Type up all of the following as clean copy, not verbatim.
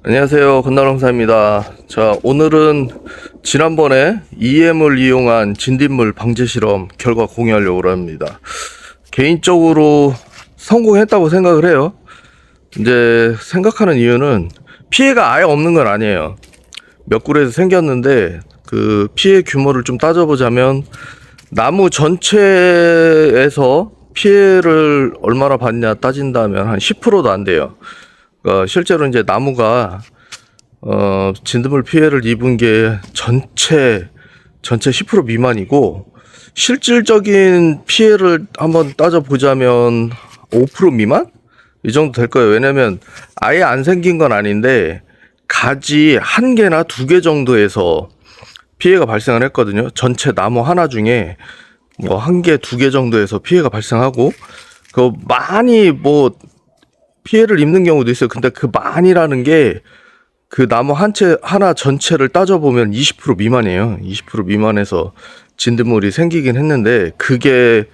안녕하세요, 건달왕사입니다. 자, 오늘은 지난번에 EM을 이용한 진딧물 방제 실험 결과 공유하려고 합니다. 개인적으로 성공했다고 생각을 해요. 이제 생각하는 이유는 피해가 아예 없는 건 아니에요. 몇 굴에서 생겼는데 그 피해 규모를 좀 따져보자면 나무 전체에서 피해를 얼마나 받냐 따진다면 한 10%도 안 돼요. 실제로 이제 나무가 진드물 피해를 입은 게 전체 10% 미만이고, 실질적인 피해를 한번 따져보자면 5% 미만? 이 정도 될 거예요. 왜냐면 아예 안 생긴 건 아닌데 가지 한 개나 두 개 정도에서 피해가 발생을 했거든요. 전체 나무 하나 중에 뭐 한 개, 두 개 정도에서 피해가 발생하고, 그 많이 뭐 피해를 입는 경우도 있어요. 근데 그 많이라는 게 그 나무 하나 전체를 따져보면 20% 미만이에요. 20% 미만에서 진드물이 생기긴 했는데 그게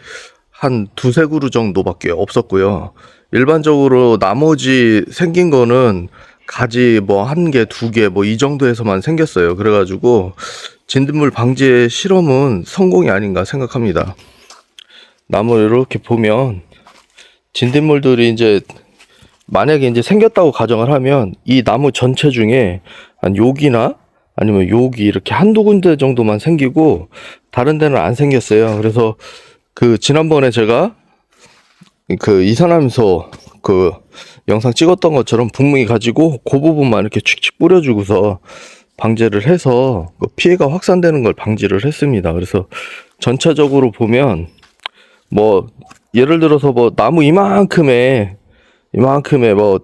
한 두세 그루 정도밖에 없었고요. 일반적으로 나머지 생긴 거는 가지 뭐 한 개, 두 개 뭐 이 정도에서만 생겼어요. 그래가지고 진드물 방제 실험은 성공이 아닌가 생각합니다. 나무 이렇게 보면 진딧물들이 이제 만약에 이제 생겼다고 가정을 하면 이 나무 전체 중에 한 여기나 아니면 여기 이렇게 한두 군데 정도만 생기고 다른 데는 안 생겼어요. 그래서 그 지난번에 제가 그 이산화탄소 그 영상 찍었던 것처럼 분무기 가지고 그 부분만 이렇게 칙칙 뿌려주고서 방제를 해서 피해가 확산되는 걸 방지를 했습니다. 그래서 전체적으로 보면 뭐 예를 들어서 뭐 나무 이만큼의 뭐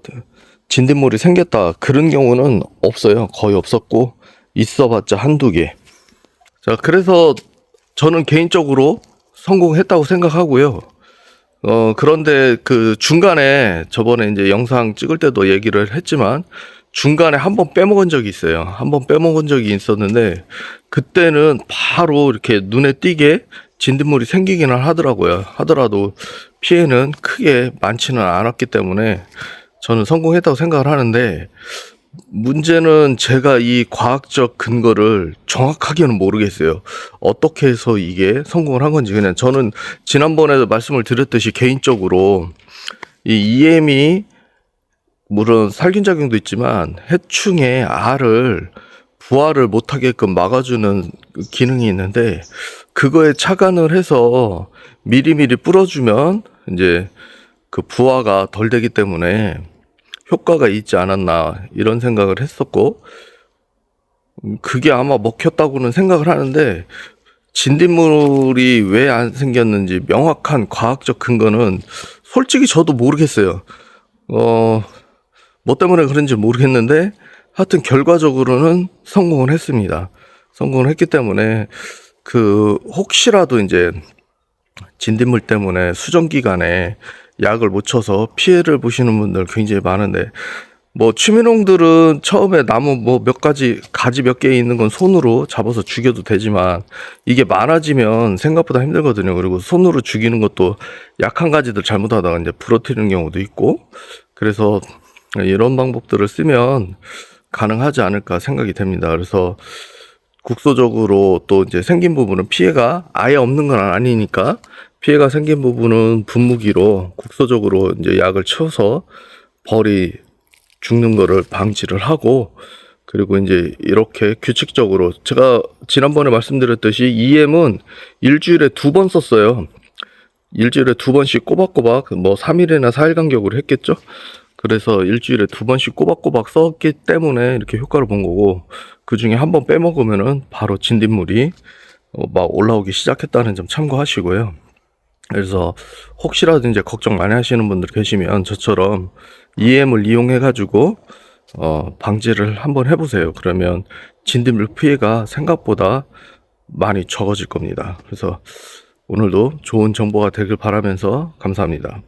진딧물이 생겼다 그런 경우는 없어요. 거의 없었고 있어봤자 한두 개. 자, 그래서 저는 개인적으로 성공했다고 생각하고요. 그런데 그 중간에 저번에 이제 영상 찍을 때도 얘기를 했지만 중간에 한번 빼먹은 적이 있어요. 한번 빼먹은 적이 있었는데 그때는 바로 이렇게 눈에 띄게 진딧물이 생기기는 하더라도 피해는 크게 많지는 않았기 때문에 저는 성공했다고 생각을 하는데, 문제는 제가 이 과학적 근거를 정확하게는 모르겠어요. 어떻게 해서 이게 성공을 한 건지. 그냥 저는 지난번에도 말씀을 드렸듯이 개인적으로 이 EM이 물론 살균작용도 있지만 해충의 알을 부화를 못하게끔 막아주는 기능이 있는데 그거에 착안을 해서 미리미리 뿌려주면 이제 그 부화가 덜 되기 때문에 효과가 있지 않았나 이런 생각을 했었고, 그게 아마 먹혔다고는 생각을 하는데 진딧물이 왜 안 생겼는지 명확한 과학적 근거는 솔직히 저도 모르겠어요. 뭐 때문에 그런지 모르겠는데 하여튼 결과적으로는 성공을 했습니다. 성공을 했기 때문에 그 혹시라도 이제 진딧물 때문에 수정기간에 약을 못 쳐서 피해를 보시는 분들 굉장히 많은데, 뭐 취미농들은 처음에 나무 뭐 몇 가지 가지 몇 개 있는 건 손으로 잡아서 죽여도 되지만 이게 많아지면 생각보다 힘들거든요. 그리고 손으로 죽이는 것도 약한 가지들 잘못하다가 이제 부러뜨리는 경우도 있고, 그래서 이런 방법들을 쓰면 가능하지 않을까 생각이 됩니다. 그래서 국소적으로 또 이제 생긴 부분은 피해가 아예 없는 건 아니니까 피해가 생긴 부분은 분무기로 국소적으로 이제 약을 쳐서 벌이 죽는 거를 방지를 하고, 그리고 이제 이렇게 규칙적으로 제가 지난번에 말씀드렸듯이 EM은 일주일에 2번 썼어요. 일주일에 2번씩 꼬박꼬박 뭐 3일이나 4일 간격으로 했겠죠. 그래서 일주일에 2번씩 꼬박꼬박 썼기 때문에 이렇게 효과를 본 거고, 그 중에 한 번 빼먹으면은 바로 진딧물이 막 올라오기 시작했다는 점 참고하시고요. 그래서 혹시라도 이제 걱정 많이 하시는 분들 계시면 저처럼 EM을 이용해 가지고 방지를 한번 해보세요. 그러면 진딧물 피해가 생각보다 많이 적어질 겁니다. 그래서 오늘도 좋은 정보가 되길 바라면서 감사합니다.